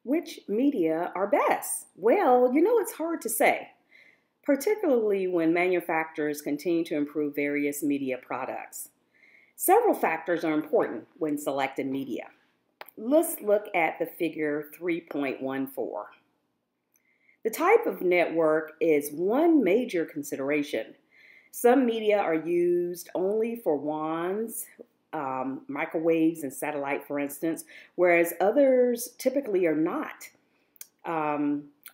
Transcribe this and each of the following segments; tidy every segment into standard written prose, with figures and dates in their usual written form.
Which media are best? Well, it's hard to say, particularly when manufacturers continue to improve various media products. Several factors are important when selecting media. Let's look at the figure 3.14. The type of network is one major consideration. Some media are used only for WANs, microwaves, and satellite, for instance, whereas others typically are not.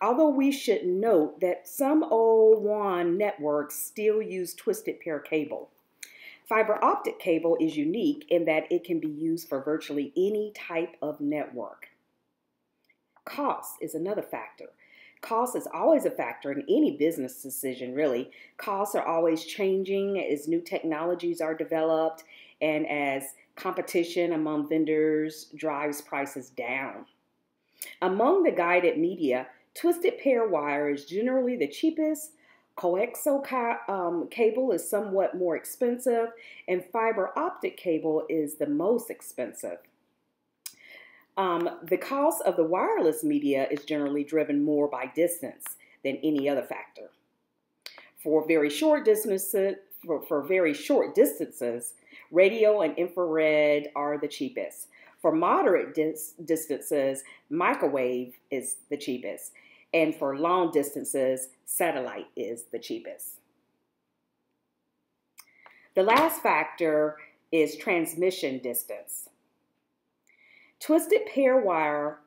Although we should note that some old WAN networks still use twisted pair cable. Fiber optic cable is unique in that it can be used for virtually any type of network. Cost is another factor. Cost is always a factor in any business decision, really. Costs are always changing as new technologies are developed and as competition among vendors drives prices down. Among the guided media, twisted pair wire is generally the cheapest, coaxial cable is somewhat more expensive, and fiber optic cable is the most expensive. The cost of the wireless media is generally driven more by distance than any other factor. For very short distances, radio and infrared are the cheapest. For moderate distances, microwave is the cheapest. And for long distances, satellite is the cheapest. The last factor is transmission distance. Twisted pair wire,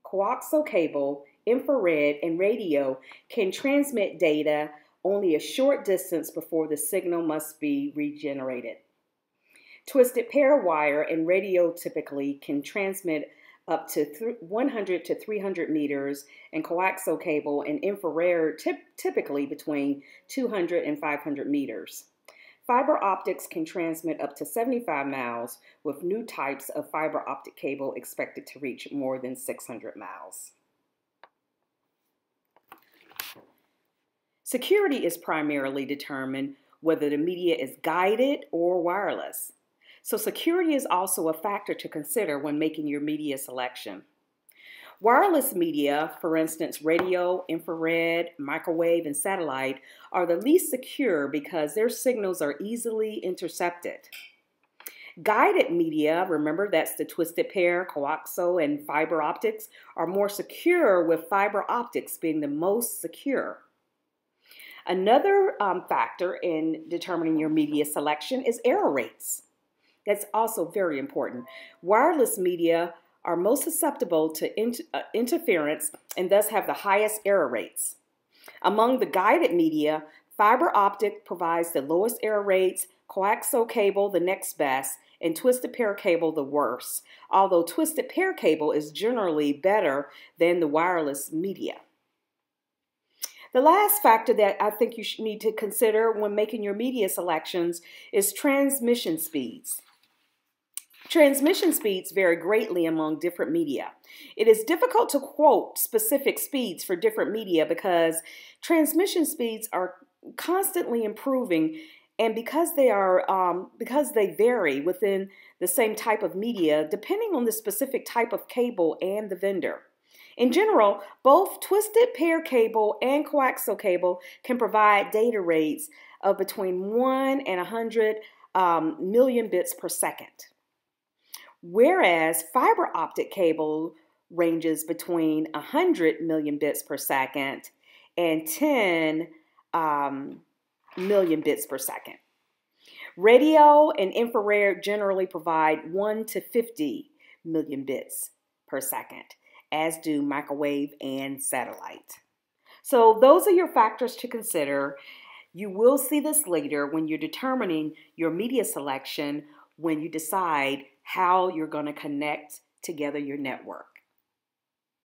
coaxial cable, infrared, and radio can transmit data only a short distance before the signal must be regenerated. Twisted pair wire and radio typically can transmit up to 100 to 300 meters, and coaxial cable and infrared typically between 200 and 500 meters. Fiber optics can transmit up to 75 miles, with new types of fiber optic cable expected to reach more than 600 miles. Security is primarily determined whether the media is guided or wireless. So security is also a factor to consider when making your media selection. Wireless media, for instance, radio, infrared, microwave, and satellite, are the least secure because their signals are easily intercepted. Guided media, remember that's the twisted pair, coaxial, and fiber optics, are more secure, with fiber optics being the most secure. Another factor in determining your media selection is error rates. That's also very important. Wireless media are most susceptible to interference and thus have the highest error rates. Among the guided media, fiber optic provides the lowest error rates, coaxial cable the next best, and twisted pair cable the worst, although twisted pair cable is generally better than the wireless media. The last factor that I think you need to consider when making your media selections is transmission speeds. Transmission speeds vary greatly among different media. It is difficult to quote specific speeds for different media because transmission speeds are constantly improving, and because they vary within the same type of media, depending on the specific type of cable and the vendor. In general, both twisted pair cable and coaxial cable can provide data rates of between 1 and 100 million bits per second. Whereas fiber optic cable ranges between 100 million bits per second and 10 million bits per second. Radio and infrared generally provide 1 to 50 million bits per second, as do microwave and satellite. So those are your factors to consider. You will see this later when you're determining your media selection, when you decide how you're going to connect together your network.